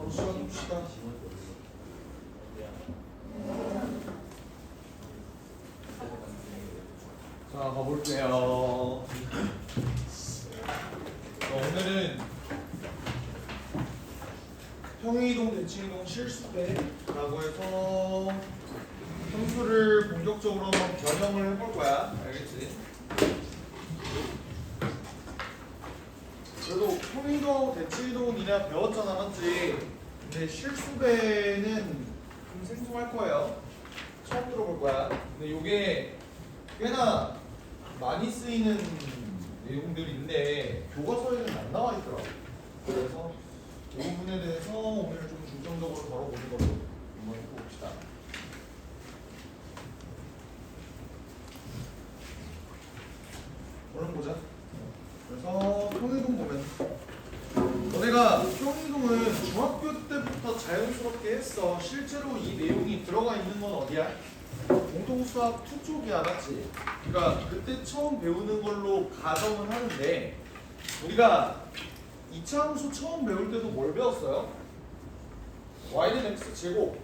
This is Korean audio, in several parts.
바로 시작합시다. 자, 가볼게요. 오늘은 평행이동, 대칭이동 실수배라고 해서 함수를 본격적으로 한번 변형을 해볼 거야. 알겠지? 그래도 평행이동하고 대칭이동은 니네가 배웠잖아, 맞지? 근데 실수배는 좀 생소할 거예요. 처음 들어볼 거야. 근데 요게 꽤나 많이 쓰이는 내용들인데 교과서에는 안 나와 있더라고. 그래서 이 부분에 대해서 오늘 좀 중점적으로 다뤄보는 걸로 한번 해봅시다. 오늘 보자. 그래서 평행이동 보면 너네가 평행이동은 중학교 때부터 자연스럽게 했어. 실제로 이 내용이 들어가 있는 건 어디야? 공통수학 2 쪽이야, 맞지? 그러니까 그때 처음 배우는 걸로 가정을 하는데 우리가 2차 함수 처음 배울 때도 뭘 배웠어요? y는 x제곱.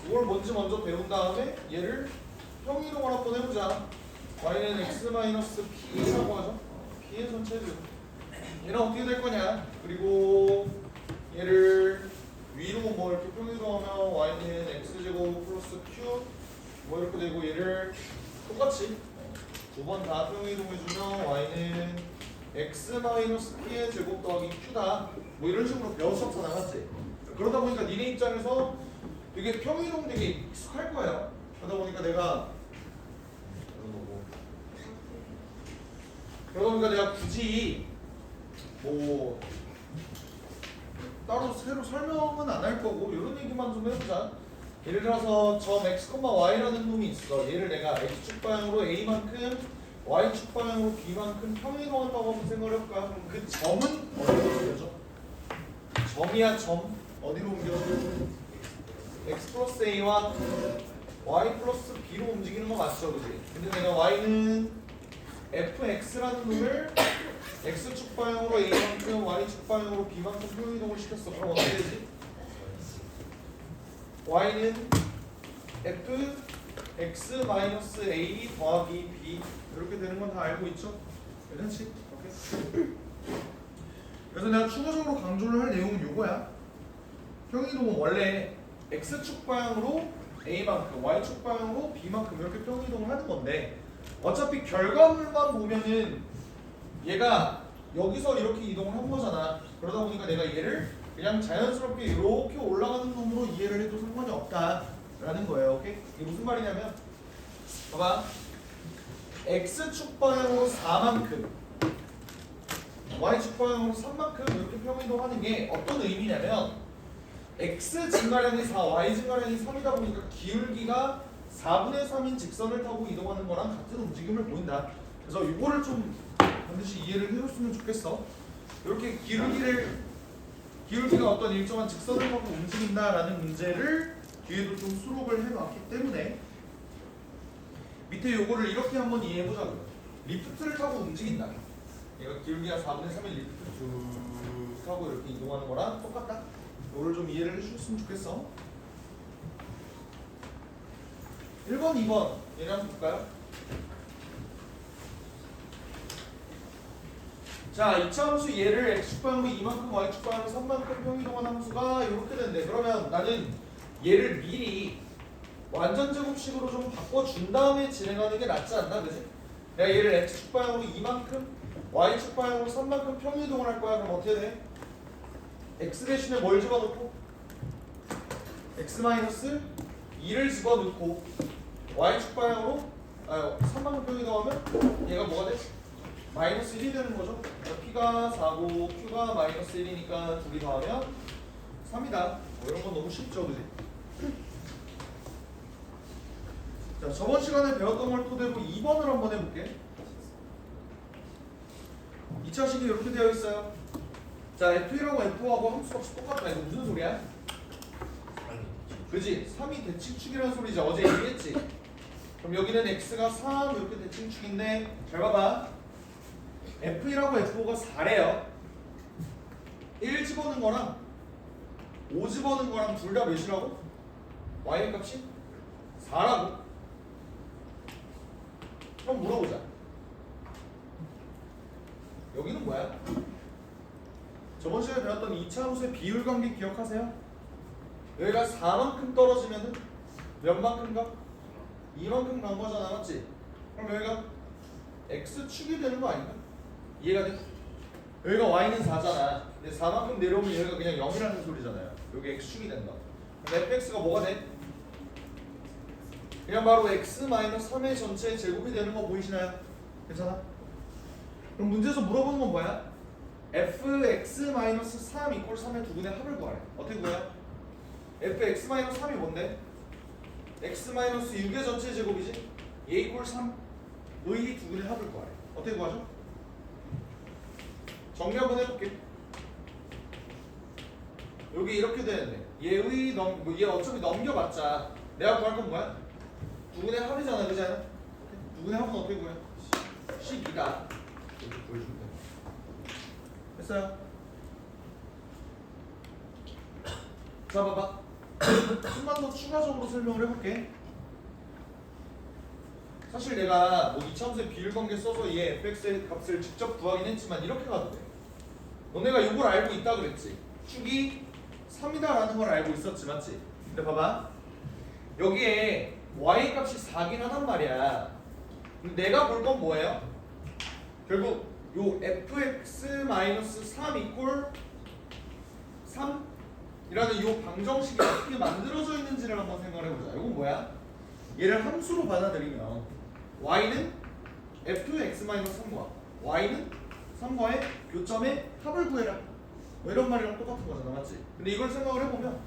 이걸 먼저 배운 다음에 얘를 평행이동을 한번 해보자. y는 x-p라고 하죠. p의 전체죠. 얘는 어떻게 될 거냐? 그리고 얘를 위로 뭐 이렇게 평행이동하면 y는 x제곱 플러스 q 뭐 이렇게 되고 얘를 똑같이 두 번 다 평행이동해주면 y는 x-p의 제곱 더하기 q다. 뭐 이런 식으로 배웠었잖아, 맞지? 그러다 보니까 니네 입장에서 되게 평행이동 되게 익숙할 거예요. 그러다 보니까 내가 굳이 뭐 따로 새로 설명은 안 할 거고 이런 얘기만 좀 해보자. 예를 들어서 점 x, y라는 놈이 있어. 얘를 내가 x축 방향으로 a만큼 y축 방향으로 b만큼 평행이동한다고 한번 생각을 해볼까? 그럼 그 점은 어디로 옮겨져? 점이야, 점. 어디로 옮겨져? x 플러스 a와 y 플러스 b로 움직이는 거 맞죠, 그지? 근데 내가 y는 fx라는 놈을 x축 방향으로 a만큼 y축 방향으로 b만큼 평행이동을 시켰어. 그럼 어떻게 되지? y는 f x 마이너스 a 더하기 b 이렇게 되는 건 다 알고 있죠? 괜찮지? 오케이. 그래서 내가 추가적으로 강조를 할 내용은 요거야. 평행이동은 원래 x축 방향으로 a만큼 y축 방향으로 b만큼 이렇게 평행이동을 하는 건데 어차피 결과물만 보면은 얘가 여기서 이렇게 이동을 한 거잖아. 그러다 보니까 내가 얘를 그냥 자연스럽게 이렇게 올라가는 놈으로 이해를 해도 상관이 없다라는 거예요. 오케이? 이게 무슨 말이냐면 봐봐. x축 방향으로 4만큼 y축 방향으로 3만큼 이렇게 평행이동하는 게 어떤 의미냐면 x 증가량이 4, y 증가량이 3이다 보니까 기울기가 4분의 3인 직선을 타고 이동하는 거랑 같은 움직임을 보인다. 그래서 이거를 좀 반드시 이해를 해줬으면 좋겠어. 이렇게 기울기가 어떤 일정한 직선을 타고 움직인다라는 문제를 뒤에도 좀 수록을 해놨기 때문에 밑에 요거를 이렇게 한번 이해해보자고요. 리프트를 타고 움직인다. 얘가 기울기가 4분의 3의 리프트 쭉 타고 이렇게 이동하는 거랑 똑같다. 요거를 좀 이해를 해주셨으면 좋겠어. 1번, 2번 얘네 한번 볼까요? 자, 2차 함수 얘를 x축 방향으로 2만큼 y축 방향으로 3만큼 평행이동한 함수가 이렇게 된대. 그러면 나는 얘를 미리 완전 제곱식으로 좀 바꿔준 다음에 진행하는 게 낫지 않나, 그지? 내가 얘를 x축 방향으로 2만큼 y축 방향으로 3만큼 평행이동을 할 거야. 그럼 어떻게 돼? x 대신에 뭘 집어넣고? x-2를 집어넣고 y축 방향으로 3만큼 평행이동하면 얘가 뭐가 돼? 마이너스 1이 되는 거죠. p가 4고 q가 마이너스 1이니까 둘이 더하면 3이다. 이런 건 너무 쉽죠, 그지? 자, 저번 시간에 배웠던 걸 토대로 2번을 한번 해볼게. 2차식이 이렇게 되어 있어요. 자, F1하고 F5하고 함수값이 똑같다. 이거 무슨 소리야? 그지? 3이 대칭축이라는 소리지. 어제 얘기했지? 그럼 여기는 X가 3 이렇게 대칭축인데 잘 봐봐. F1하고 F5가 4래요. 1 집어넣은 거랑 5 집어넣은 거랑 둘 다 몇이라고? y의 값이 4라고? 그럼 물어보자. 여기는 뭐야? 저번 시간에 배웠던 2차 함수의 비율 관계 기억하세요? 여기가 4만큼 떨어지면은 몇 만큼 가? 2만큼 간 거잖아, 맞지? 그럼 여기가 x축이 되는 거 아닌가? 이해가 돼? 여기가 y는 4잖아. 근데 4만큼 내려오면 여기가 그냥 0이라는 소리잖아요. 여기 x축이 된다. 그럼 fx가 뭐가 돼? 그냥 바로 x-3의 전체의 제곱이 되는 거 보이시나요? 괜찮아? 그럼 문제에서 물어보는 건 뭐야? fx-3 = 3의 두 분의 합을 구하래. 어떻게 구해요? fx-3이 뭔데? x-6의 전체 제곱이지? 얘 = 3의 두 분의 합을 구하래. 어떻게 구하죠? 정리 한번 해볼게. 여기 이렇게 되는데 얘 어차피 넘겨봤자 내가 구할 건 뭐야? 두 분의 합이잖아, 그지 않아? 두 분의 합은 어떻게 구해? 12다. 이렇게 보여주면 돼. 됐어요? 자, 봐봐. 좀만 더 추가적으로 설명을 해볼게. 사실 내가 뭐 2차 함수의 비율 관계 써서 얘 fx의 값을 직접 구하긴 했지만 이렇게 가도 돼. 너네가 이걸 알고 있다 그랬지? 축이 3이다라는 걸 알고 있었지, 맞지? 근데 봐봐. 여기에 y 값이 4긴 하단 말이야. 근데 내가 볼 건 뭐예요? 결국 요 fx-3 = 3이라는 요 방정식이 어떻게 만들어져 있는지를 한번 생각을 해보자. 이건 뭐야? 얘를 함수로 받아들이면 y는 fx-3과 y는 3과의 교점의 합을 구해라. 뭐 이런 말이랑 똑같은 거잖아, 맞지? 근데 이걸 생각을 해보면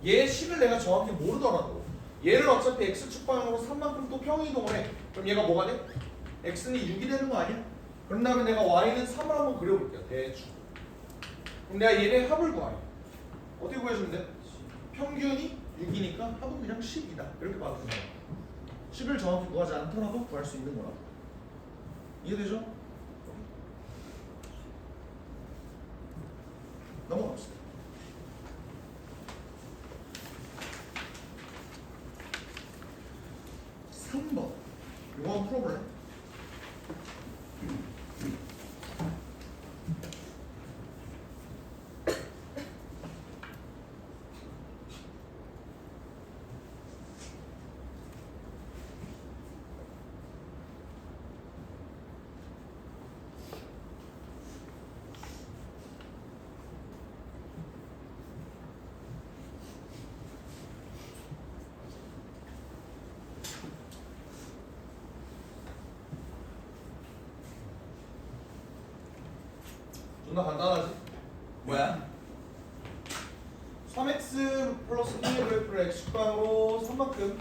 얘의 식을 내가 정확히 모르더라도 얘를 어차피 x축 방향으로 3만큼 또 평이동을 해. 그럼 얘가 뭐가 돼? x는 6이 되는 거 아니야? 그런 다음에 내가 y는 3을 한번 그려볼게요. 대충. 그럼 내가 얘네 합을 구하래. 어떻게 구해주면 돼? 평균이 6이니까 합은 그냥 10이다. 이렇게 봐도 된다. 10을 정확히 구하지 않더라도 구할 수 있는 거라. 이해되죠? 넘어갑시다. 3번. 이거 한번 풀어볼래? 존나 간단하지? 뭐야? 3x 플러스 2의 그래프를 x축방으로 3만큼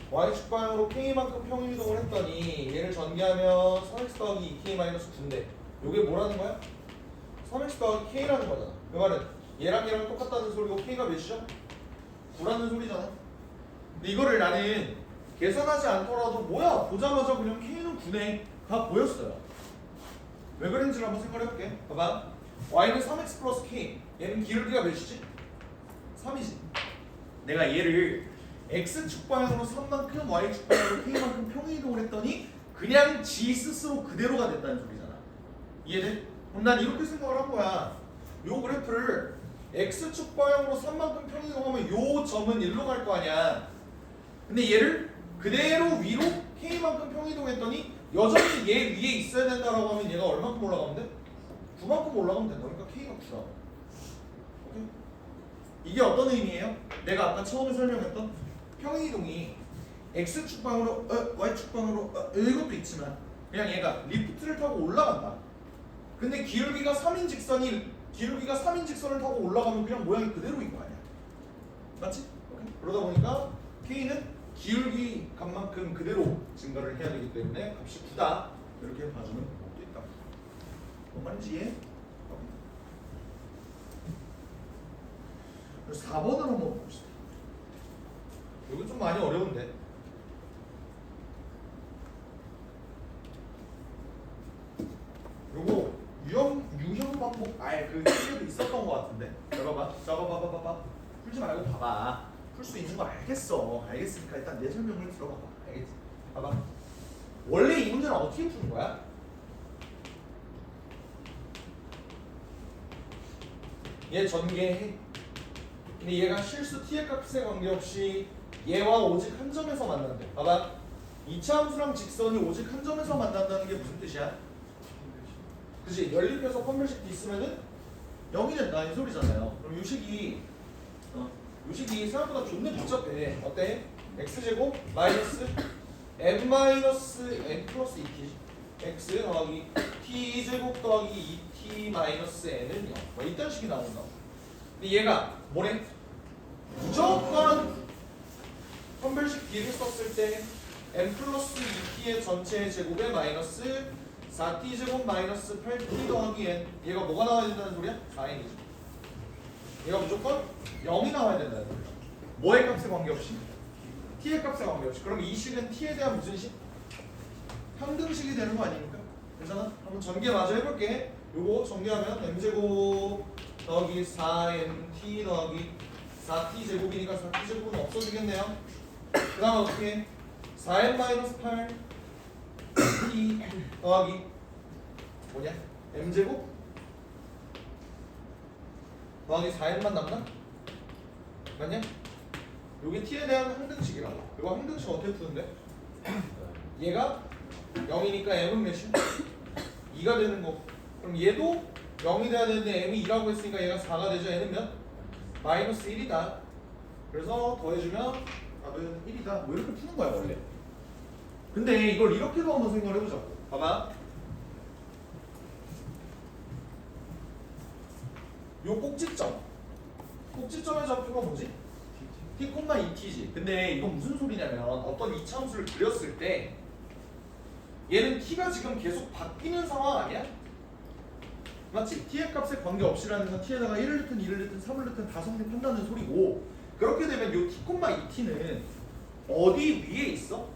y축방으로 k만큼 평행이동을 했더니 얘를 전개하면 3x 더하기 2k 마이너스 9인데 요게 뭐라는 거야? 3x 더하기 k라는 거잖아. 그 말은 얘랑 똑같다는 소리고 k가 몇이죠? 9라는 소리잖아. 근데 이거를 나는 계산하지 않더라도 뭐야 보자마자 그냥 k는 9네 가 보였어요. 왜 그런지를 한번 생각해볼게. 봐봐. y는 3x 플러스 k. 얘는 기울기가 몇이지? 3이지. 내가 얘를 x축 방향으로 3만큼 y축 방향으로 k만큼 평행이동을 했더니 그냥 지 스스로 그대로가 됐다는 소리잖아. 이해돼? 그럼 난 이렇게 생각을 한 거야. 요 그래프를 x축 방향으로 3만큼 평행이동하면 요 점은 일로 갈 거 아니야. 근데 얘를 그대로 위로 k만큼 평행이동했더니 여전히 얘 위에 있어야 된다라고 하면 얘가 얼만큼 올라가면 돼? 9만큼 올라가면 된다. 그러니까 k가 9다. 오케이? 이게 어떤 의미예요? 내가 아까 처음에 설명했던 평행이동이 x축 방으로 y축 방으로 이것도 있지만 그냥 얘가 리프트를 타고 올라간다. 근데 기울기가 3인 직선을 타고 올라가면 그냥 모양이 그대로인 거 아니야. 맞지? 오케이? 그러다 보니까 k는 기울기 값만큼 그대로 증가를 해야 되기 때문에 값이 9다. 이렇게 봐주는 방법도 있다. 뭔 말인지 이해? 그래서 4번을 한번 봅시다. 이거 좀 많이 어려운데. 요거 유형 반복 아예 그 시계도 있었던 것 같은데. 봐봐. 풀지 말고 봐봐. 풀 수 있는 거 알겠어. 알겠으니까 일단 내 설명을 들어봐봐. 알겠지? 봐봐. 원래 이 문제는 어떻게 푸는 거야? 얘 전개해. 근데 얘가 실수 t의 값에 관계없이 얘와 오직 한 점에서 만난대. 봐봐. 이차 함수랑 직선이 오직 한 점에서 만난다는 게 무슨 뜻이야? 그치? 연립해서 판별식 있으면은 0이 된다 이 소리잖아요. 그럼 요식이 생각보다 존나 복잡해. 어때? x제곱 마이너스 n 마이너스 n 플러스 2t x 더하기 t제곱 더하기 2t 마이너스 n은 0. 뭐 이딴 식이 나온다. 근데 얘가 뭐래? 무조건 판별식 B를 썼을 때 n 플러스 2t의 전체 제곱에 마이너스 4t 제곱 마이너스 8t 더하기 n. 얘가 뭐가 나와야 된다는 소리야? 4n이지. 얘가 무조건 0이 나와야 된다는 소리야. 뭐의 값에 관계없이? t의 값에 관계없이. 그럼 이 식은 t에 대한 무슨 식? 평등식이 되는 거 아닙니까? 괜찮아? 한번 전개 마저 해볼게. 요거 전개하면 m제곱 더하기 4nt 더하기 4t 제곱이니까 4t 제곱은 없어지겠네요. 그 다음 어떻게? 4n 마이너스 8 t 더하기 뭐냐? m제곱 더하기 4n만 남나? 맞냐? 요게 t에 대한 항등식이라고. 이거 항등식 어떻게 푸는데? 얘가 0이니까 m은 몇이야? 2가 되는 거. 그럼 얘도 0이 돼야 되는데 m이 2라고 했으니까 얘가 4가 되죠. 얘는 몇? 마이너스 1이다. 그래서 더해주면 답은 1이다. 뭐 이렇게 푸는 거야 원래. 근데 이걸 이렇게도 한번 생각을 해보자고. 봐봐. 요 꼭지점의 좌표가 뭐지? t, 2t지. 근데 이건 무슨 소리냐면 어떤 이차 함수를 그렸을 때 얘는 t가 지금 계속 바뀌는 상황 아니야? 맞지? t의 값에 관계없이라는 건 t에다가 1을 넣든 2를 넣든 3을 넣든 다 성립한다는 소리고, 그렇게 되면 요 t, 2t는 어디 위에 있어?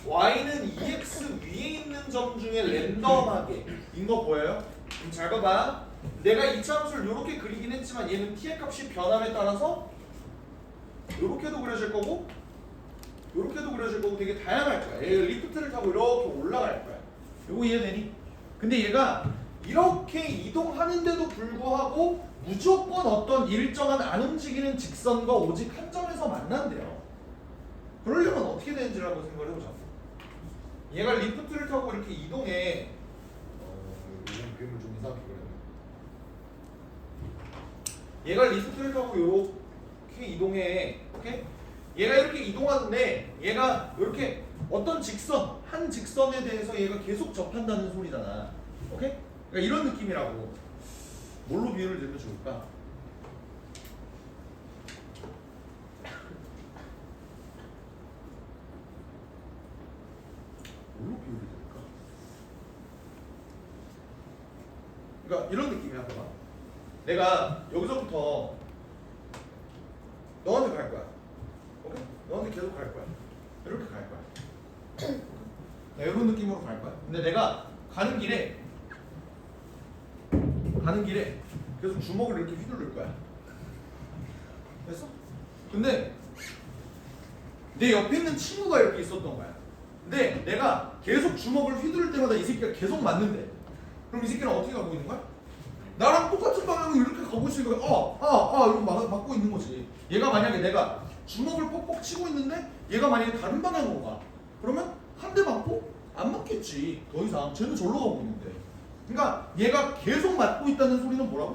y는 2x 위에 있는 점 중에 랜덤하게 인 거 보여요? 그럼 잘 봐봐. 내가 이차 함수를 이렇게 그리긴 했지만 얘는 t의 값이 변함에 따라서 이렇게도 그려질 거고 이렇게도 그려질 거고 되게 다양할 거야. 얘 리프트를 타고 이렇게 올라갈 거야. 이거 이해되니? 근데 얘가 이렇게 이동하는데도 불구하고 무조건 어떤 일정한 안 움직이는 직선과 오직 한 점에서 만난대요. 그러려면 어떻게 되는지를 한번 생각을 해보자. 얘가 리프트를 타고 이렇게 이동해. 이런 그림을 좀 이상하게 그렸네. 얘가 리프트를 타고 이렇게 이동해. 오케이? 얘가 이렇게 이동하는데 얘가 이렇게 어떤 직선, 한 직선에 대해서 얘가 계속 접한다는 소리잖아. 오케이? 그러니까 이런 느낌이라고. 뭘로 비유를 들면 좋을까? 뭘로 비유를 들까? 그러니까 이런 느낌이야. 봐봐. 내가 여기서부터 너한테 갈 거야. 오케이? 너한테 계속 갈 거야. 이렇게 갈 거야. 이런 느낌으로 갈 거야. 근데 내가 가는 길에 계속 주먹을 이렇게 휘두를 거야. 됐어? 근데 내 옆에 있는 친구가 이렇게 있었던 거야. 근데 내가 계속 주먹을 휘두를 때마다 이 새끼가 계속 맞는데, 그럼 이 새끼는 어떻게 가고 있는 거야? 나랑 똑같은 방향으로 이렇게 가고 있으니까 이거 막고 있는 거지. 얘가 만약에 내가 주먹을 뻑뻑 치고 있는데 얘가 만약에 다른 방향으로 가, 그러면 한 대 맞고 안 맞겠지. 더 이상 쟤는 절로 가고 있는데. 그러니까 얘가 계속 맞고 있다는 소리는 뭐라고?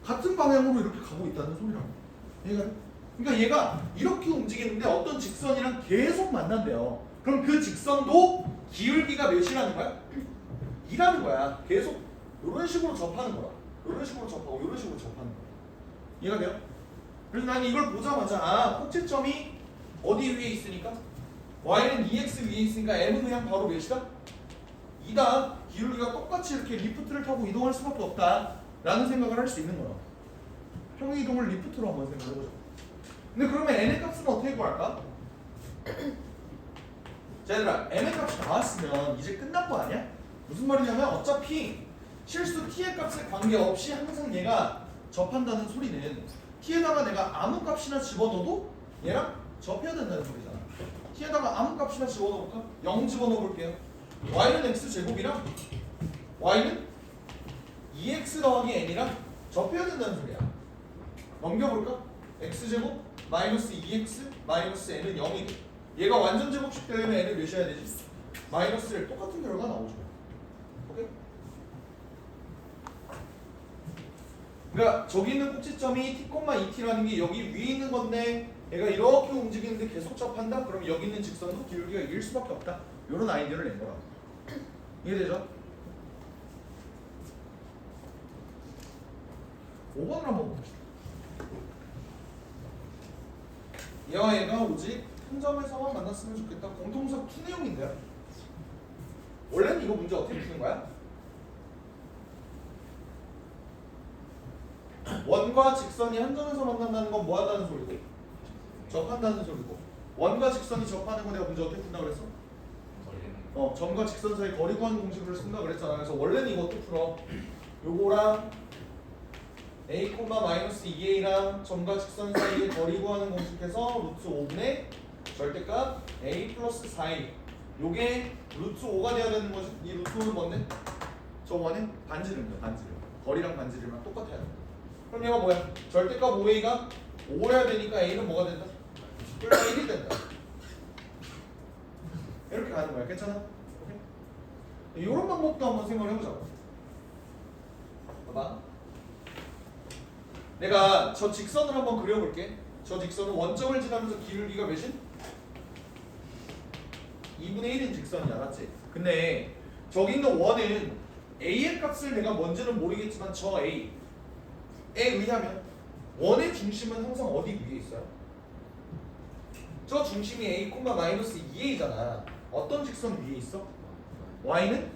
같은 방향으로 이렇게 가고 있다는 소리라고. 그러니까 얘가 이렇게 움직이는데 어떤 직선이랑 계속 만난대요. 그럼 그 직선도 기울기가 몇이라는 거야? 2라는 거야. 계속 이런 식으로 접하는 거야. 이런 식으로 접하고 이런 식으로 접하는 거야. 이해가 돼요? 그래서 나는 이걸 보자마자 꼭지점이 어디 위에 있으니까? y는 2x 위에 있으니까 m은 그냥 바로 몇이다? 2다. 기울기가 똑같이 이렇게 리프트를 타고 이동할 수밖에 없다 라는 생각을 할 수 있는 거야. 평이동을 리프트로 한번 생각해보자. 근데 그러면 n의 값은 어떻게 구할까? 자 얘들아, n의 값이 나왔으면 이제 끝난 거 아니야? 무슨 말이냐면 어차피 실수 t의 값에 관계없이 항상 얘가 접한다는 소리는 t에다가 내가 아무 값이나 집어넣어도 얘랑 접해야 된다는 소리잖아. t에다가 아무 값이나 집어넣어볼까? 0 집어넣어볼게요. y는 x제곱이랑 y는 2x 더하기 n이랑 접해야 된다는 소리야. 넘겨볼까? x제곱 마이너스 2x 마이너스 n은 0이 돼. 얘가 완전 제곱식 되려면 n을 몇이어야 되지? 마이너스 1. 똑같은 결과 나오죠. 오케이? 그러니까 저기 있는 꼭지점이 t, 2t라는 게 여기 위에 있는 건데 얘가 이렇게 움직이는데 계속 접한다? 그럼 여기 있는 직선도 기울기가 1일 수밖에 없다. 이런 아이디어를 낸 거라고. 이해되죠? 5번을 한번 봅시다. 얘와 얘가 오직 한 점에서만 만났으면 좋겠다. 공통석 2 내용인데요. 원래는 이거 문제 어떻게 푸는 거야? 원과 직선이 한 점에서 만난다는 건 뭐 한다는 소리고? 접한다는 소리고. 원과 직선이 접하는 거 내가 문제 어떻게 푼다 그랬어? 점과 직선 사이 거리 구하는 공식을 쓴다 그랬잖아. 그래서 원래는 이것도 풀어. 요거랑 a, 마이너스 2a랑 점과 직선 사이의 거리 구하는 공식에서 루트 5분의 절대값 a 플러스 4a. 요게 루트 5가 돼야 되는 거지. 이 루트 5는 뭔데? 저 원은 반지름이야. 반지름. 거리랑 반지름이랑 똑같아야 돼. 그럼 얘가 뭐야? 절대값 5a가 5여야 되니까 a는 뭐가 된다? 그러니까 1이 된다. 이렇게 가는 거야. 괜찮아? 오케이? 이런 방법도 한번 생각을 해보자고. 봐봐. 내가 저 직선을 한번 그려볼게. 저 직선은 원점을 지나면서 기울기가 몇인? 2분의 1인 직선이야. 맞지? 근데 저기 있는 원은 a의 값을 내가 뭔지는 모르겠지만 저 a에 의하면 원의 중심은 항상 어디 위에 있어요? 저 중심이 a, 마이너스 2a잖아. 어떤 직선 위에 있어? y는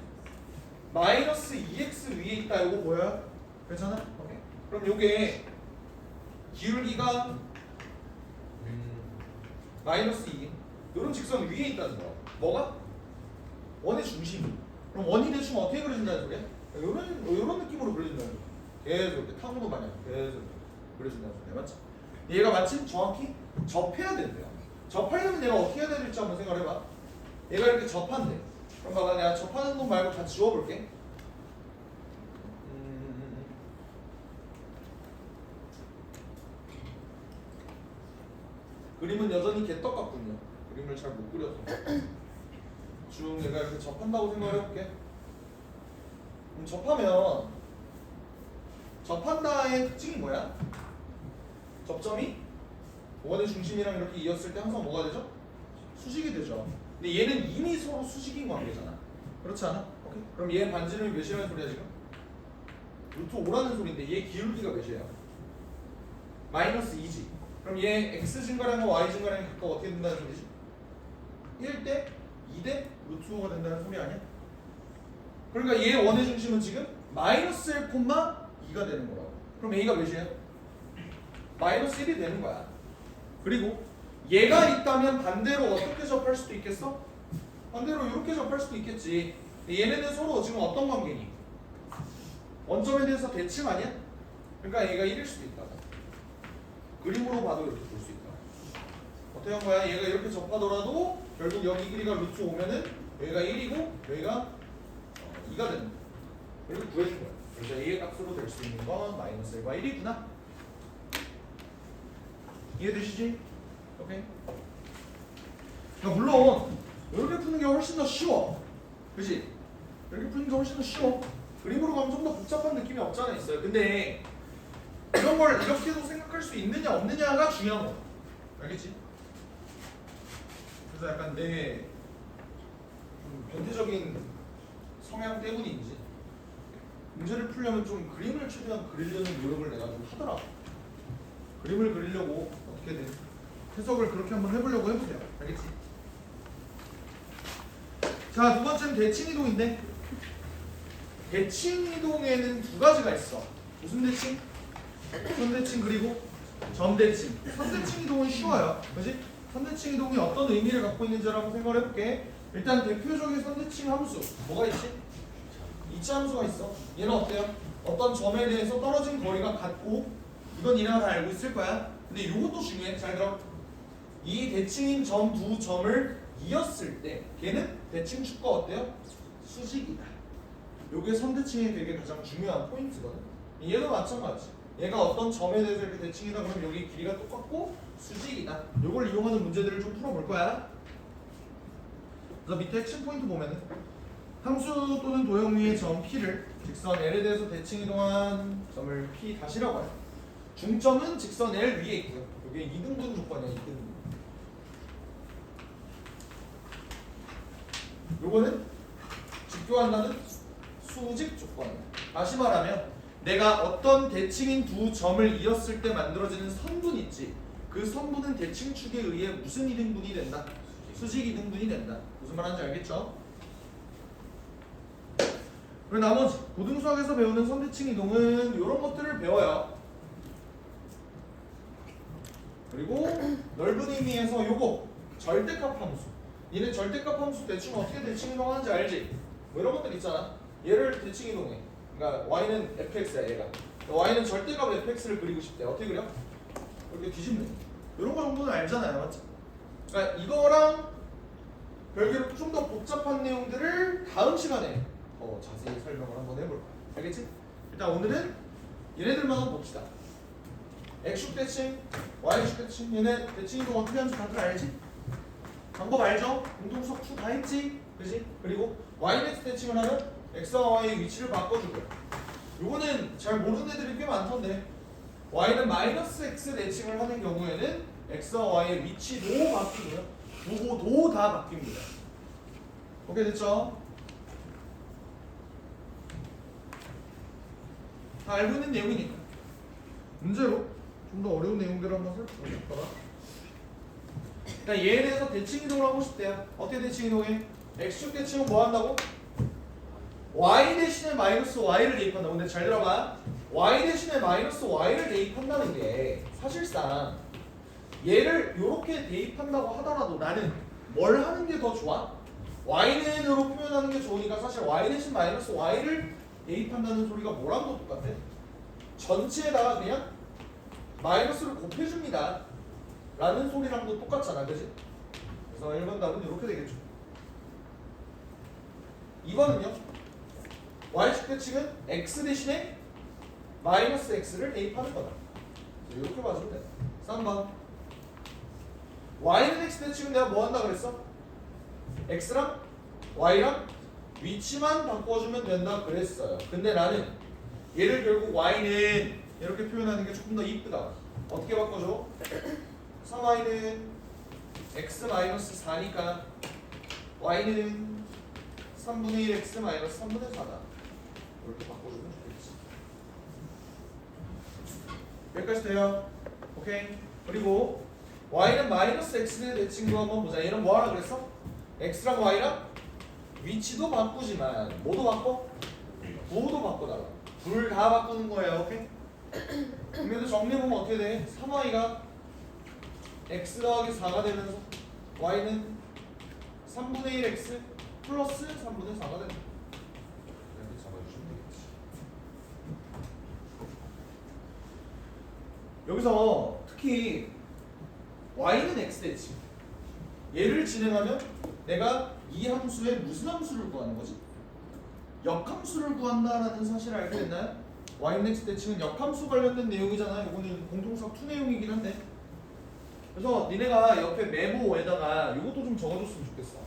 마이너스 2x 위에 있다. 이거 보여요? 괜찮아? 오케이. 그럼 요게 기울기가 마이너스 2 이런 직선 위에 있다는 거야. 뭐가? 원의 중심이. 그럼 원이 대충 어떻게 그려진다는 소리야? 이런 느낌으로 그려진다는 거야. 계속 이렇게 탕후루 마냥 계속 그려진다는 소리야. 맞지? 얘가 마침 정확히 접해야 된대요. 접하려면 내가 어떻게 해야 될지 한번 생각해봐. 얘가 이렇게 접한대. 그럼 봐봐, 내가 접하는 놈 말고 다 지워볼게. 그림은 여전히 개떡 같군요. 그림을 잘 못 그려서. 쭉 내가 이렇게 접한다고 생각해볼게. 그럼 접한다의 특징이 뭐야? 접점이 원의 중심이랑 이렇게 이었을 때 항상 뭐가 되죠? 수직이 되죠. 근데 얘는 이미 서로 수직인 관계잖아. 그렇지 않아? 오케이. 그럼 얘 반지름이 몇이라는 소리야 지금? 루트 5라는 소리인데 얘 기울기가 몇이에요? 마이너스 2지. 그럼 얘 x 증가량과 y 증가량이 각각 어떻게 된다는 소리지? 1대 2대 루트 5가 된다는 소리 아니야? 그러니까 얘 원의 중심은 지금 마이너스 1, 2가 되는 거라고. 그럼 a가 몇이에요? 마이너스 1이 되는 거야. 그리고 얘가 있다면 반대로 어떻게 접할 수도 있겠어? 반대로 이렇게 접할 수도 있겠지. 얘네는 서로 지금 어떤 관계니? 원점에 대해서 대칭 아니야? 그러니까 얘가 1일 수도 있다. 그림으로 봐도 이렇게 볼 수 있다. 어떻게 한 거야? 얘가 이렇게 접하더라도 결국 여기 길이가 루트 5면은 여기가 1이고 여기가 2가 되는 거야. 이렇게 구해준 거야. 그래서 a의 값으로 될 수 있는 건 마이너스 1과 1이구나. 이해되시지? 오케이. 그러니까 물론 이렇게 푸는 게 훨씬 더 쉬워. 그치? 이렇게 푸는 게 훨씬 더 쉬워. 그림으로 가면 좀 더 복잡한 느낌이 없지 않아 있어요. 근데 이런 걸 이렇게도 생각할 수 있느냐 없느냐가 중요한 거야. 알겠지? 그래서 약간 내 좀 변태적인 성향 때문인지 문제를 풀려면 좀 그림을 최대한 그리려는 노력을 내가 좀 하더라고. 그림을 그리려고 어떻게든 해석을 그렇게 한번 해보려고 해보세요. 알겠지? 자, 두 번째는 대칭이동인데 대칭이동에는 두 가지가 있어. 무슨 대칭? 선대칭 그리고 점대칭. 선대칭 이동은 쉬워요. 그렇지? 선대칭 이동이 어떤 의미를 갖고 있는지를 한번 생각을 해볼게. 일단 대표적인 선대칭 함수 뭐가 있지? 이치 함수가 있어. 얘는 어때요? 어떤 점에 대해서 떨어진 거리가 같고 이건 니네가 다 알고 있을 거야. 근데 이것도 중요해. 잘 들어. 이 대칭인 점 두 점을 이었을 때 걔는 대칭 축과 어때요? 수직이다. 요게 선대칭의 되게 가장 중요한 포인트거든. 얘도 마찬가지. 얘가 어떤 점에 대해서 이렇게 대칭이다 그러면 여기 길이가 똑같고 수직이다. 요걸 이용하는 문제들을 좀 풀어볼 거야. 그래서 밑에 핵심 포인트 보면은 함수 또는 도형 위의 점 P를 직선 L에 대해서 대칭 이동한 점을 P 다시라고 해요. 중점은 직선 L 위에 있고요. 이게 2등분 조건이야. 2등분. 요거는 직교한다는 수직 조건이야. 다시 말하면 내가 어떤 대칭인 두 점을 이었을 때 만들어지는 선분 있지. 그 선분은 대칭축에 의해 무슨 2등분이 된다? 수직 2등분이 된다. 무슨 말하는지 알겠죠? 그리고 나머지 고등수학에서 배우는 선대칭 이동은 이런 것들을 배워요. 그리고 넓은 의미에서 요거 절대값 함수. 얘는 절대값 함수 대충 어떻게 대칭 이동하는지 알지? 뭐 이런 것들 있잖아. 얘를 대칭 이동해. 그러니까 y는 fx야 얘가. y는 절대값 fx를 그리고 싶대. 어떻게 그려? 이렇게 뒤집네. 이런 거 정도는 알잖아요, 맞지? 그러니까 이거랑 별개로 좀 더 복잡한 내용들을 다음 시간에 더 자세히 설명을 한번 해볼 거야. 알겠지? 일단 오늘은 얘네들만 한번 봅시다. x축 대칭, y축 대칭. 얘네 대칭 이동 어떻게 하는지 다들 알지? 방법 알죠? 공동수학 2 다 했지? 그지? 그리고 yx 대칭을 하면 x와 y의 위치를 바꿔주고요. 요거는 잘 모르는 애들이 꽤 많던데 y는 마이너스 x 대칭을 하는 경우에는 x와 y의 위치도 바뀌고요. 부호도 다 바뀝니다. 오케이 됐죠? 다 알고 있는 내용이니까 문제로 좀 더 어려운 내용들을 한번 살펴볼까. 그러니까 얘에 대해서 대칭 이동을 하고 싶대요. 어떻게 대칭 이동해? x축 대칭은 뭐 한다고? y 대신에 마이너스 y를 대입한다고. 근데 잘 들어봐. y 대신에 마이너스 y를 대입한다는 게 사실상 얘를 이렇게 대입한다고 하더라도 나는 뭘 하는 게 더 좋아? y는으로 표현하는 게 좋으니까 사실 y 대신 마이너스 y를 대입한다는 소리가 뭐랑도 똑같아? 전체에다가 그냥 마이너스를 곱해줍니다 라는 소리랑도 똑같잖아, 그지? 그래서 1번 답은 이렇게 되겠죠. 2번은요 y축 대칭은 x 대신에 마이너스 x를 대입하는 거다. 이렇게 봐주면 돼. 3번 y는 x 대칭은 내가 뭐 한다 그랬어? x랑 y랑 위치만 바꿔주면 된다 그랬어요. 근데 나는 얘를 결국 y는 이렇게 표현하는 게 조금 더 이쁘다. 어떻게 바꿔줘? 3y는 x-4니까 y는 3분의 1 x-3분의 4다. 이렇게 바꿔주면 좋겠지. 여기까지 돼요? 오케이. 그리고 y는 마이너스 x의 대칭도 한번 보자. 얘는 뭐 하라 그랬어? x랑 y랑 위치도 바꾸지만 뭐도 바꿔? 부호도 바꿔달라. 둘 다 바꾸는 거예요. 오케이? 그러면 정리해보면 어떻게 돼? 3y가 x 더하기 4가 되면서 y는 3분의 1 x 플러스 3분의 4가 된다. 이렇게 잡아주시면 되겠지. 여기서 특히 y는 x 대칭 얘를 진행하면 내가 이 함수의 무슨 함수를 구하는 거지? 역함수를 구한다라는 사실을 알게 됐나요? y는 x 대칭은 역함수 관련된 내용이잖아. 이거는 공통수학 2 내용이긴 한데 그래서 니네가 옆에 메모에다가 이것도 좀 적어줬으면 좋겠어.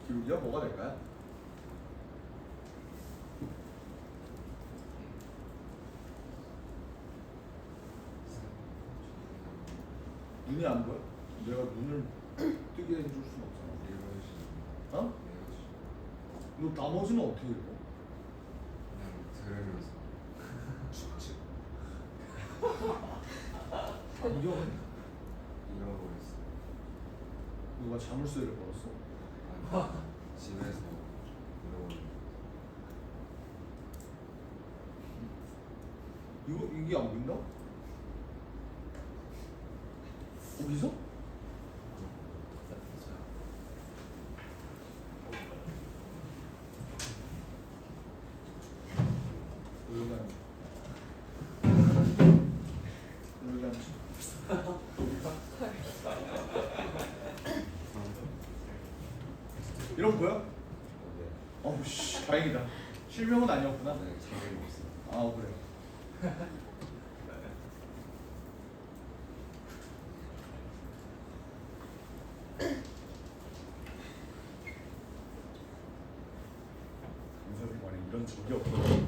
기울기가 뭐가 될까요? 눈이 안 보여? 내가 눈을 뜨게 해줄 수는 없잖아. 어? 너 나머지는 어떻게 읽어? 그냥 들으면서 죽지. 이건 잃어버렸어. 누가 자물쇠를 걸었어? 아니, 집에서 잃어버렸어. 이게 안 보인다? 어디서? 여기 앉아. 이런 거야? 네. 어우 씨 다행이다. 실명은 아니었구나. 네, 잘 읽었어. 아 그래. 강섭이 말에 이런 적이 없거든.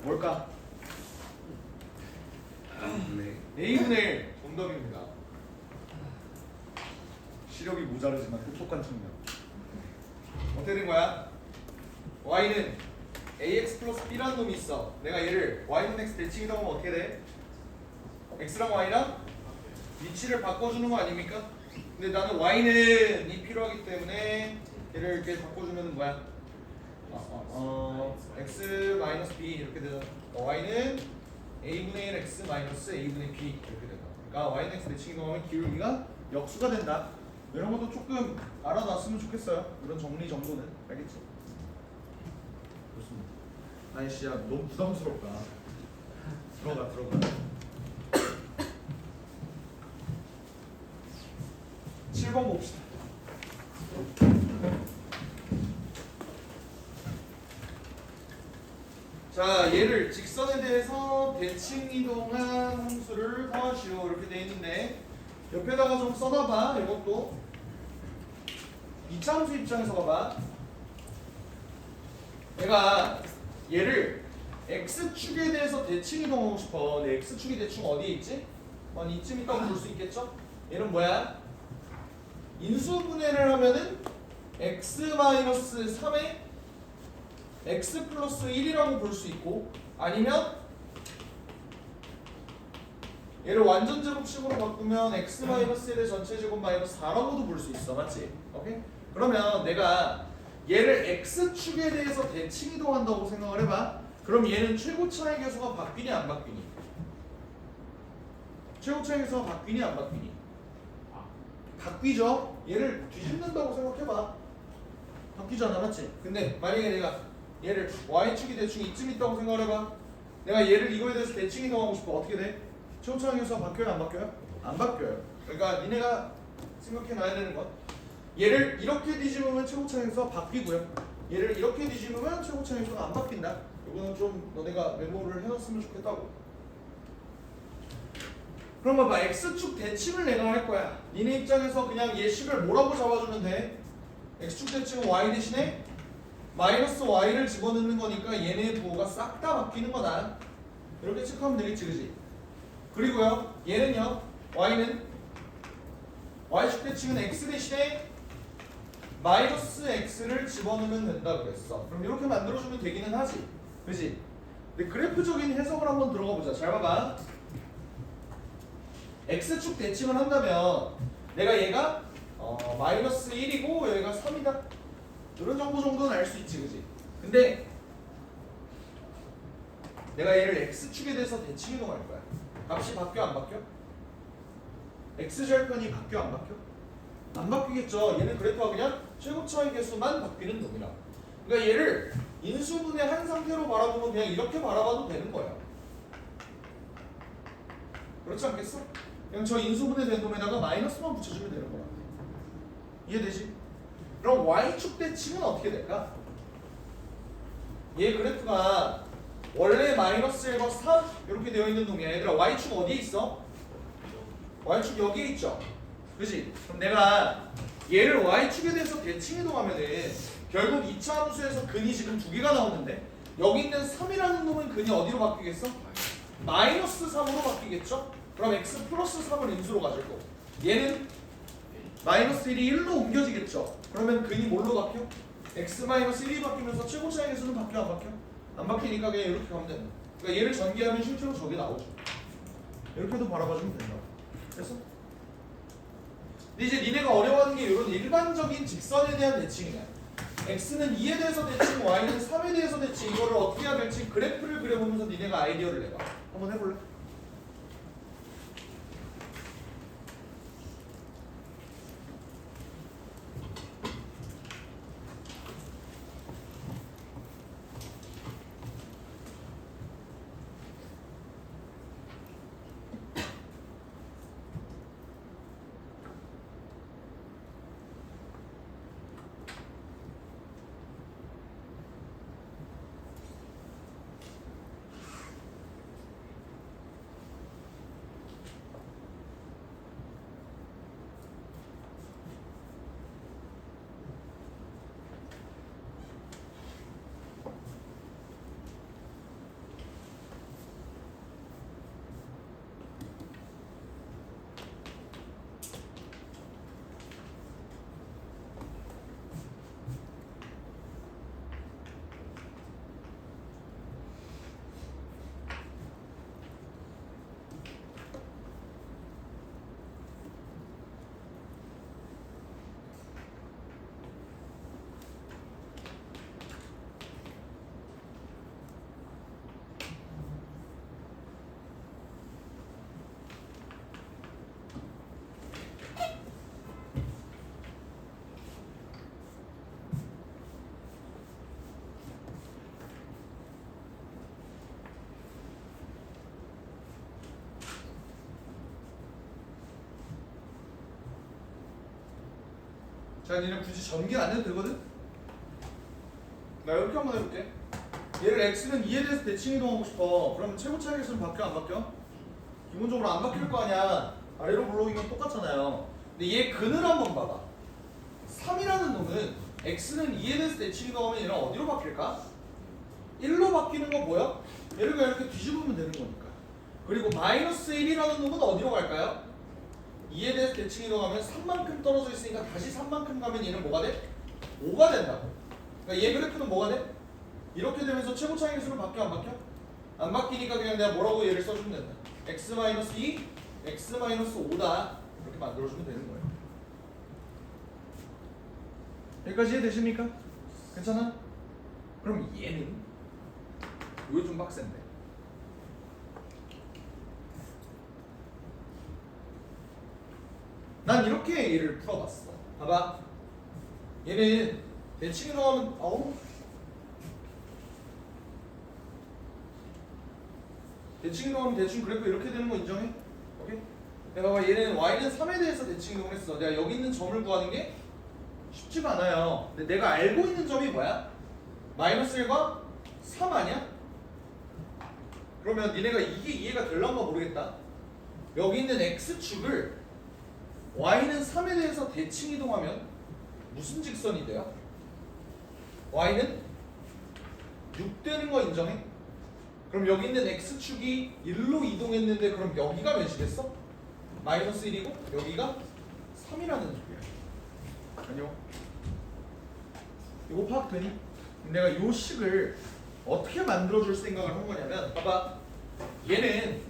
뭘까? 네. A분의 1 정답입니다. 시력이 모자르지만 똑똑한 청년. 어떻게 된 거야? y는 ax 플러스 b라는 놈이 있어. 내가 얘를 y는 x 대칭이다 하면 어떻게 돼? x랑 y랑 위치를 바꿔주는 거 아닙니까? 근데 나는 y는 이 필요하기 때문에 얘를 이렇게 바꿔주면 뭐야? x 마이너스 b 이렇게 되잖아. y는 a분의 1 x 마이너스 a분의 b 이렇게 된다. 그러니까 y는 x 대칭이다 하면 기울기가 역수가 된다. 이런 것도 조금 알아놨으면 좋겠어요. 이런 정리 정도는 알겠지? 좋습니다. 아이씨야 너무 부담스럽다. 들어가. 7번 봅시다. 자, 얘를 직선에 대해서 대칭 이동한 함수를 더하시오 이렇게 돼 있는데 옆에다가 좀 써놔봐. 이것도 2차 함수 입장에서 봐봐. 내가 얘를 x축에 대해서 대칭 이동하고 싶어. 근데 x축이 대충 어디에 있지? 한 이쯤 있다고 볼 수 있겠죠? 얘는 뭐야? 인수분해를 하면은 x-3에 x 플러스 1이라고 볼 수 있고 아니면 얘를 완전 제곱식으로 바꾸면 x-1의 전체 제곱 마이너스 4라고도 볼 수 있어. 맞지? 오케이? 그러면 내가 얘를 x축에 대해서 대칭 이동한다고 생각을 해봐. 그럼 얘는 최고차의 계수가 바뀌니 안 바뀌니? 최고차의 계수가 바뀌니 안 바뀌니? 바뀌죠? 얘를 뒤집는다고 생각해봐. 바뀌잖아. 맞지? 근데 만약에 내가 얘를 y축이 대충 이쯤 있다고 생각을 해봐. 내가 얘를 이거에 대해서 대칭 이동하고 싶어. 어떻게 돼? 최고차의 계수가 바뀌어요? 안 바뀌어요? 안 바뀌어요. 그러니까 니네가 생각해놔야 되는 건 얘를 이렇게 뒤집으면 최고차의 계수가 바뀌고요. 얘를 이렇게 뒤집으면 최고차의 계수가 안 바뀐다. 이거는 좀 너네가 메모를 해놨으면 좋겠다고. 그럼 봐봐. x축 대칭을 내가 할 거야. 니네 입장에서 그냥 얘 식을 뭐라고 잡아주면 돼? x축 대칭은 y 대신에 마이너스 y를 집어넣는 거니까 얘네 부호가 싹 다 바뀌는 거다. 이렇게 체크하면 되겠지, 그지? 그리고요, 얘는요, y는 y축 대칭은 x 대신에 마이너스 x를 집어넣으면 된다 그랬어. 그럼 이렇게 만들어주면 되기는 하지, 그지? 근데 그래프적인 해석을 한번 들어가 보자. 잘 봐봐. x축 대칭을 한다면 내가 얘가 마이너스 1이고 여기가 3이다. 이런 정도는 알 수 있지, 그지? 근데 내가 얘를 x축에 대해서 대칭 이동할 거야. 값이 바뀌어 안 바뀌어? x절편이 바뀌어 안 바뀌어? 안 바뀌겠죠. 얘는 그래프가 그냥 최고차의 개수만 바뀌는 놈이라. 그러니까 얘를 인수분해한 상태로 바라보면 그냥 이렇게 바라봐도 되는 거야. 그렇지 않겠어? 그냥 저 인수분해된 놈에다가 마이너스만 붙여주면 되는 거야. 이해되지? 그럼 y축 대칭은 어떻게 될까? 얘 그래프가 원래 마이너스 1과 3 이렇게 되어 있는 놈이야. 얘들아 y축 어디에 있어? y축 여기에 있죠? 그치? 그럼 내가 얘를 y축에 대해서 대칭 이동하면은 결국 2차 함수에서 근이 지금 두 개가 나오는데 여기 있는 3이라는 놈은 근이 어디로 바뀌겠어? 마이너스 3으로 바뀌겠죠? 그럼 x 플러스 3을 인수로 가질 거고 얘는 마이너스 1이 1로 옮겨지겠죠. 그러면 근이 뭘로 바뀌어? x 마이너스 1이 바뀌면서 최고차의 개수는 바뀌어 안 바뀌어? 안 바뀌니까 그냥 이렇게 가면 된다. 그러니까 얘를 전개하면 실제로 저게 나오죠. 이렇게도 바라봐주면 된다. 됐어? 근데 이제 니네가 어려워하는 게 이런 일반적인 직선에 대한 대칭이야. x는 2에 대해서 대칭, y는 3에 대해서 대칭. 이거를 어떻게 해야 될지 그래프를 그려보면서 니네가 아이디어를 내봐. 한번 해볼래? 자, 니네 굳이 전개 안 해도 되거든? 나 이렇게 한번 해볼게. 얘를 x는 2에 대해서 대칭 이동하고 싶어. 그러면 최고차의 개수는 바뀌어 안 바뀌어? 기본적으로 안 바뀔 거 아니야. 아래로 물러오기면 똑같잖아요. 근데 얘 근을 한번 봐봐. 3이라는 놈은 x는 2에 대해서 대칭 이동하면 얘는 어디로 바뀔까? 1로 바뀌는 거 뭐야? 얘를 그냥 이렇게 뒤집으면 되는 거니까. 그리고 마이너스 1이라는 놈은 어디로 갈까요? 2에 대해서 대칭 이동하면 3만큼 떨어져 있으니까 다시 3만큼 가면 얘는 뭐가 돼? 5가 된다고. 그러니까 얘 그래프는 뭐가 돼? 이렇게 되면서 최고차의 개수는 바뀌어 안 바뀌어? 안 바뀌니까 그냥 내가 뭐라고 얘를 써주면 된다. x-2, x-5다. 이렇게 만들어주면 되는 거예요. 여기까지 이해되십니까? 괜찮아? 그럼 얘는 이거 좀 빡센데. 난 이렇게 얘를 풀어봤어. 봐봐. 얘는 대칭으로 하면 대칭으로 하면 대충 그래프 이렇게 되는 거 인정해? 오케이? 내가 봐봐. 얘는 y는 3에 대해서 대칭 이동을 했어. 내가 여기 있는 점을 구하는 게 쉽지가 않아요. 근데 내가 알고 있는 점이 뭐야? 마이너스 1과 3 아니야? 그러면 니네가 이게 이해가 될란가 모르겠다. 여기 있는 x축을 y는 3에 대해서 대칭 이동하면 무슨 직선이 돼요? y는 6 되는 거 인정해? 그럼 여기 있는 x축이 1로 이동했는데 그럼 여기가 몇이겠어? 마이너스 1이고 여기가 3이라는 얘기야. 아니요. 이거 파악되니? 내가 이 식을 어떻게 만들어줄 생각을 한 거냐면 봐봐. 얘는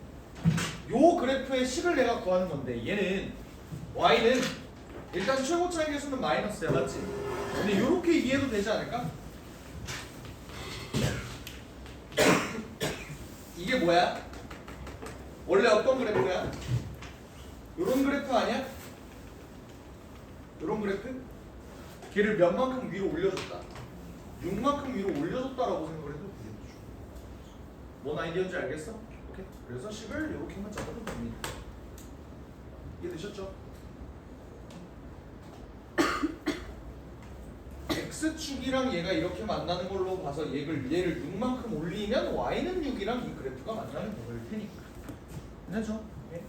요 그래프의 식을 내가 구하는 건데 얘는 y는 일단 최고차의 개수는 마이너스야, 맞지? 근데 이렇게 이해도 되지 않을까? 이게 뭐야? 원래 어떤 그래프야? 요런 그래프 아니야? 요런 그래프? 걔를 몇 만큼 위로 올려줬다. 6만큼 위로 올려줬다라고 생각을 해도 되겠죠. 뭔 아이디어인지 알겠어? 오케이? 그래서 식을 이렇게만 잡아도 됩니다. 이해되셨죠? x축이랑 얘가 이렇게 만나는 걸로 봐서 얘를 6만큼 올리면 y는 6이랑 이 그래프가 만나는 거일 테니까. 괜찮죠? 네.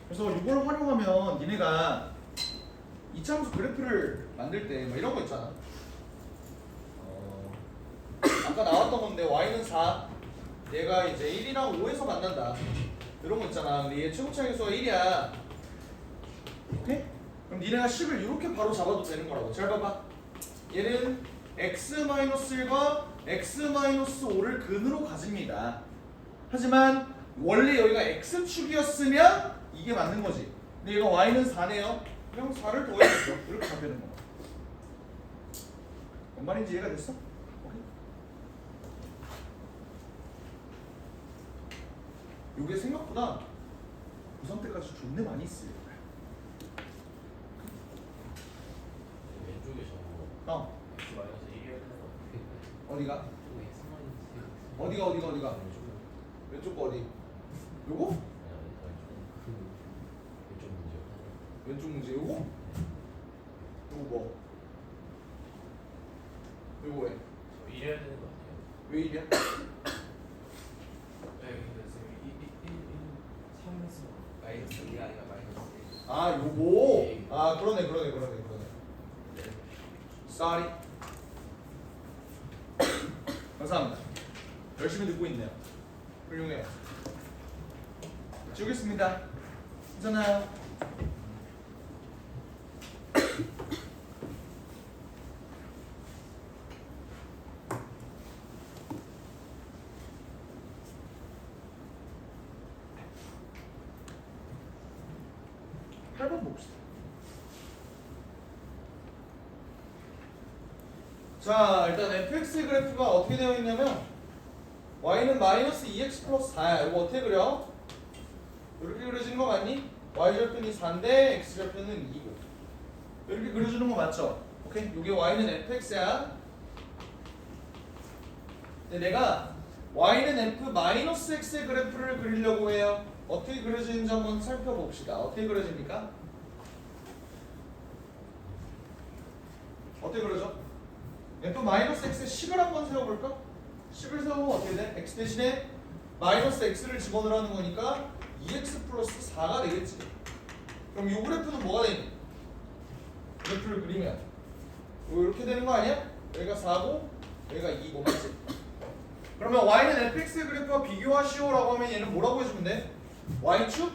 그래서 이걸 활용하면 니네가 이차함수 그래프를 만들 때 뭐 이런 거 있잖아. 아까 나왔던 건데 y는 4, 얘가 이제 1이랑 5에서 만난다. 이런 거 있잖아. 근데 얘 최고 차항의 수가 1이야. 오케이? 그럼 니네가 10을 이렇게 바로 잡아도 되는 거라고. 잘 봐봐. 얘는 x-1과 x-5를 근으로 가집니다. 하지만 원래 여기가 x축이었으면 이게 맞는 거지. 근데 얘가 y는 4네요. 그럼 4를 더해주죠. 이렇게 잡히는 거. 뭔 말인지 이해가 됐어? 오케이? 요게 생각보다 고3 때까지 존내 많이 쓰여요. 왼쪽에 저거 어. x 마이너스 1이었던 어디가? x 마이너스 어디가? 왼쪽 거 어디? 요거? 왼쪽 문제요. 왼쪽 문제 요거? 요거 뭐? 요거 왜? 저 이래야 되는 거 아니에요? 왜 이래? 네, 근데 쌤 3에서 마이너스 2가 아니라 마이너스 1. 아 요거? 아 그러네 Sorry. 감사합니다. 열심히 듣고 있네요. 훌륭해요. 지우겠습니다. 괜찮아요. 봅시다. 자, 일단 fx 그래프가 어떻게 되어 있냐면 y는 마이너스 2x 플러스 4야. 이거 어떻게 그려? 이렇게 그려지는 거 맞니? y절편이 4인데 x절편은 2고 이렇게 그려주는 거 맞죠? 오케이? 이게 y는 fx야. 근데 내가 y는 f 마이너스 x의 그래프를 그리려고 해요. 어떻게 그려지는지 한번 살펴봅시다. 어떻게 그려집니까? 어떻게 그러죠? f-x의 식을 한번 세워볼까? 식을 세우면 어떻게 돼? x 대신에 마이너스 x를 집어넣으라는 거니까 2x 플러스 4가 되겠지. 그럼 이 그래프는 뭐가 되니? 그래프를 그리면 이렇게 되는 거 아니야? 여기가 4고 여기가 2고 맞지? 그러면 y는 fx의 그래프와 비교하시오라고 하면 얘는 뭐라고 해주면 돼? y축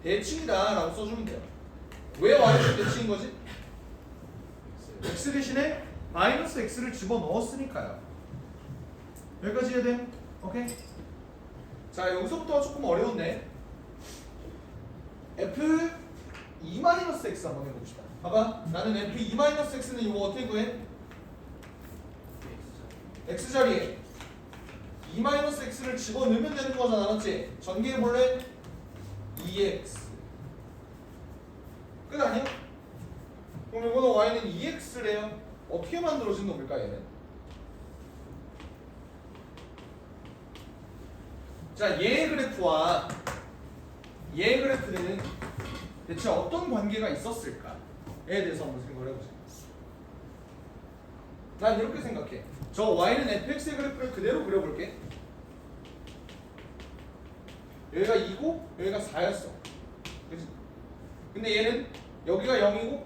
대칭이다 라고 써주면 돼요. 왜 y축 대칭인 거지? x 대신에 마이너스 x를 집어넣었으니까요. 여기까지 이해돼? 오케이? 자, 여기서부터가 조금 어려운데 f2-x 한번 해봅시다. 봐봐, 나는 f2-x는 이거 어떻게 구해? x자리에 2-x를 집어넣으면 되는 거잖아, 맞지? 전개해볼래? 2x 끝 아니야? 그럼 이거는 y는 2x래요. 어떻게 만들어진 놈일까 얘는? 자, 얘의 그래프와 얘의 그래프는 대체 어떤 관계가 있었을까에 대해서 한번 생각을 해보자. 난 이렇게 생각해. 저 y는 fx의 그래프를 그대로 그려볼게. 여기가 2고 여기가 4였어. 그치? 근데 얘는 여기가 0이고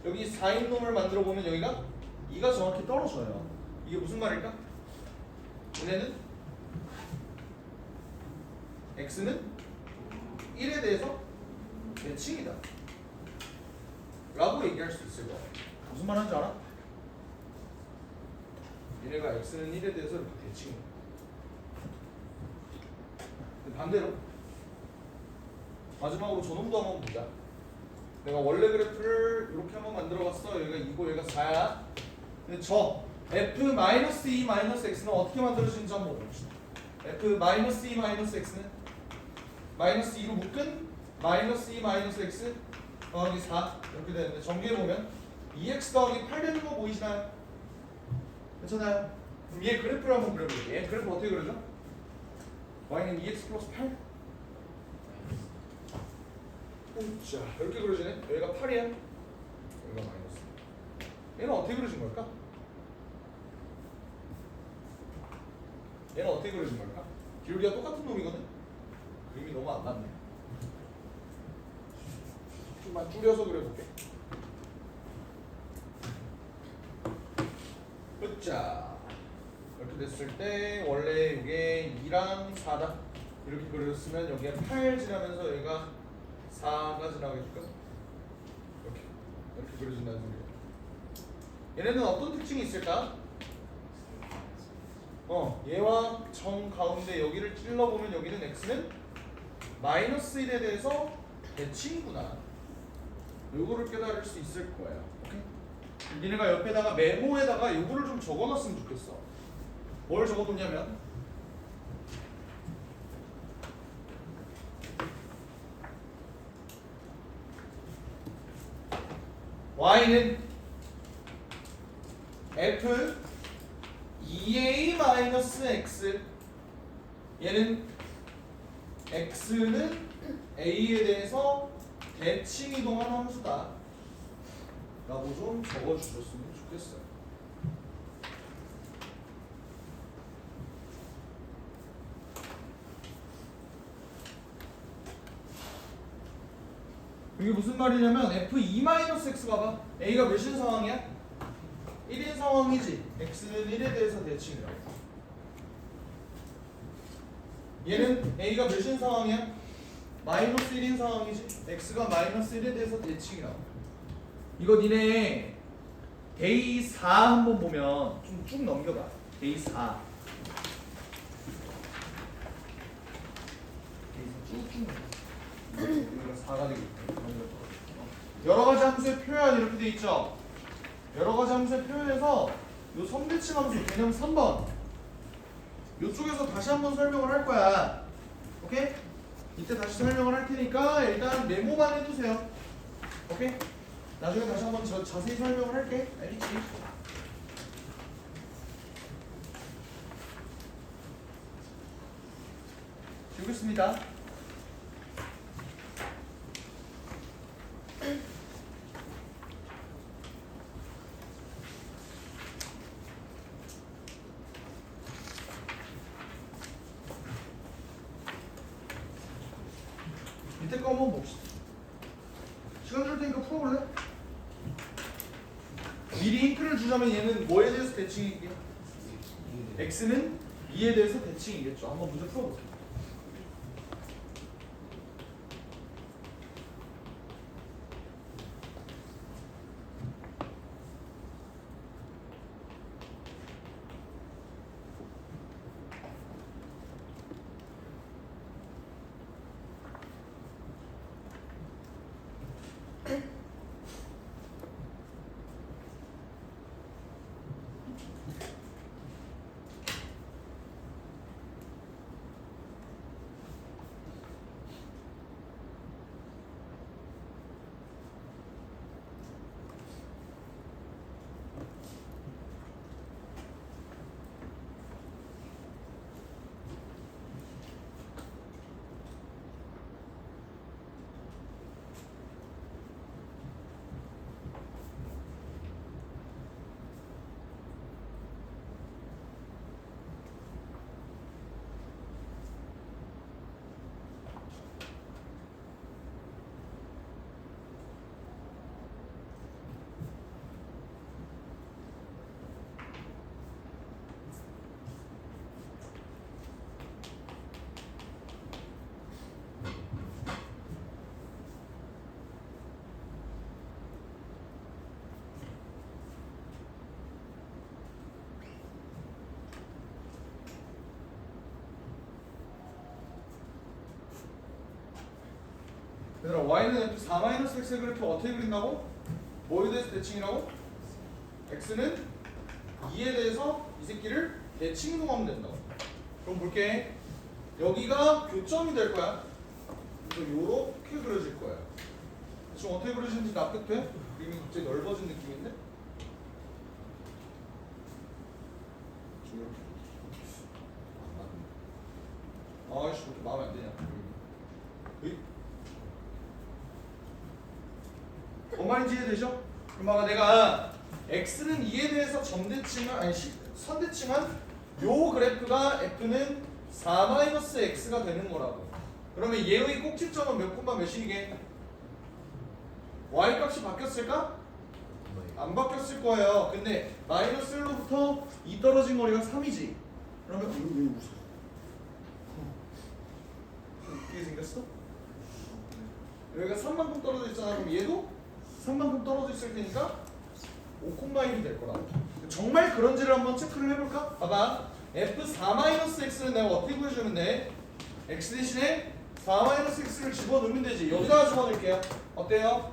여기 4인 놈을 만들어 보면 여기가 2가 정확히 떨어져요. 이게 무슨 말일까? 얘네는 x는 1에 대해서 대칭이다 라고 얘기할 수 있을 거야. 무슨 말 하는지 알아? 얘네가 x는 1에 대해서 이렇게 대칭이야. 반대로 마지막으로 저놈도 한번 보자. 내가 원래 그래프를 이렇게 한번 만들어봤어. 여기가 2고 여기가 4야. 근데 저 f-e-x는 어떻게 만들어지는지 한번 봅시다. f-e-x는 마이너스 2로 묶은 마이너스 2-x 더하기 4 이렇게 되는데 전개해보면 2x 더하기 8 되는 거 보이시나요? 괜찮아요? 그럼 얘 그래프를 한번 그려볼게요. 얘 그래프 어떻게 그려져? y는 2x 플러스 8 자, 이렇게 그려지네. 여기가 8이야. 여기가 마이너스. 얘는 어떻게 그려진 걸까? 얘는 어떻게 그려진 걸까? 기울기가 똑같은 놈이거든? 그림이 너무 안 맞네. 좀만 줄여서 그려볼게. 자, 이렇게 됐을 때 원래 이게 2랑 4다. 이렇게 그렸으면 여기가 8 지나면서 여기가 4가 지나가니까 이렇게 그려진다는 소리예요. 얘네는 어떤 특징이 있을까? 얘와 점 가운데 여기를 찔러보면 여기는 x는 마이너스 1에 대해서 대칭이구나. 요거를 깨달을 수 있을 거예요. 오케이? 니네가 옆에다가 메모에다가 요거를 좀 적어놨으면 좋겠어. 뭘 적어놓냐면 y는 f 2a-x 얘는 x는 a에 대해서 대칭이동한 함수다 라고 좀 적어주셨으면 좋겠어요. 이게 무슨 말이냐면 f2-x 봐봐. a가 몇인 상황이야? 1인 상황이지. x는 1에 대해서 대칭이라고. 얘는 a가 몇인 상황이야? 마이너스 1인 상황이지. x가 마이너스 1에 대해서 대칭이라고. 이거 니네 데이 4 한번 보면 좀 쭉 넘겨봐. 데이 4. 데이 4 쭉쭉 넘겨. 여기가 4가 되겠다. 여러 가지 함수의 표현 이렇게 돼 있죠. 여러 가지 함수의 표현에서 요 선대칭 함수 개념 3번 요쪽에서 다시 한번 설명을 할 거야. 오케이? 이때 다시 설명을 할 테니까 일단 메모만 해두세요. 오케이? 나중에 다시 한번 자세히 설명을 할게. 알겠지? 지우겠습니다. 밑에 거 한번 봅시다. 시간 줄 테니까 풀어볼래? 미리 힌트를 주자면 얘는 뭐에 대해서 대칭이게? x는 2에 대해서 대칭이겠죠. 한번 문제 풀어볼게요. 얘들아 y는 f4-x의 그래프 어떻게 그린다고? 뭐에 대해서 대칭이라고? x는 2에 대해서 이 새끼를 대칭이동하면 된다고. 그럼 볼게. 여기가 교점이 될 거야. 그래서 요렇게 그려질 거야. 지금 어떻게 그려지는지 납득돼? 그림이 갑자기 넓어진 느낌인데? 아이씨 왜 이렇게 마음에 안 드냐? 뭔 말인지 이해되죠? 그럼 아까 내가 x는 2에 대해서 선대칭한 요 그래프가 f는 4-x가 되는 거라고. 그러면 얘의 꼭지점은 몇 콤마 몇이게? y 값이 바뀌었을까? 안 바뀌었을 거예요. 근데 마이너스 1로부터 2 떨어진 거리가 3이지. 그러면 어떻게 생겼어? 여기가 3만큼 떨어져 있잖아. 그럼 얘도 3만큼 떨어져 있을 테니까 5,1이 될 거라. 정말 그런지를 한번 체크를 해볼까? 봐봐. f4-x는 내가 어떻게 구해주면 돼? x 대신에 4-x를 집어넣으면 되지. 여기다가 집어넣을게요. 어때요?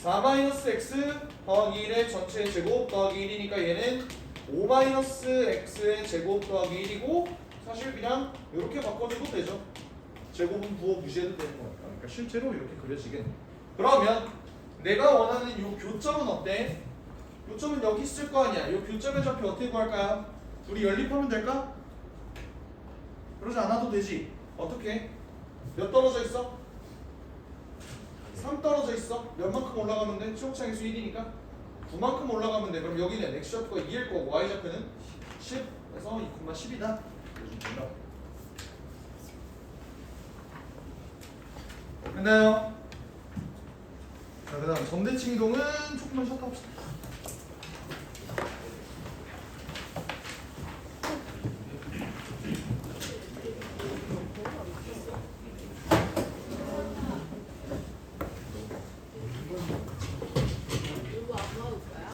4-x 더하기 1의 전체 제곱 더하기 1이니까 얘는 5-x의 제곱 더하기 1이고 사실 그냥 이렇게 바꿔줘도 되죠. 제곱은 부호 무시해도 되는 거니까. 그러니까 실제로 이렇게 그려지겠네. 그러면 내가 원하는 이 교점은 어때? 교점은 여기 있을 거 아니야. 이 교점의 좌표 어떻게 구할까요? 둘이 연립하면 될까? 그러지 않아도 되지. 어떻게? 몇 떨어져 있어? 3 떨어져 있어. 몇만큼 올라가면 돼? 최고차항수 1이니까 9만큼 올라가면 돼. 그럼 여기는 x좌표가 2일 거고 y좌표는 10. 그래서 2,10이다. 됐나요? 자, 그 다음 점대칭 이동은 조금만 쉬었다 합시다.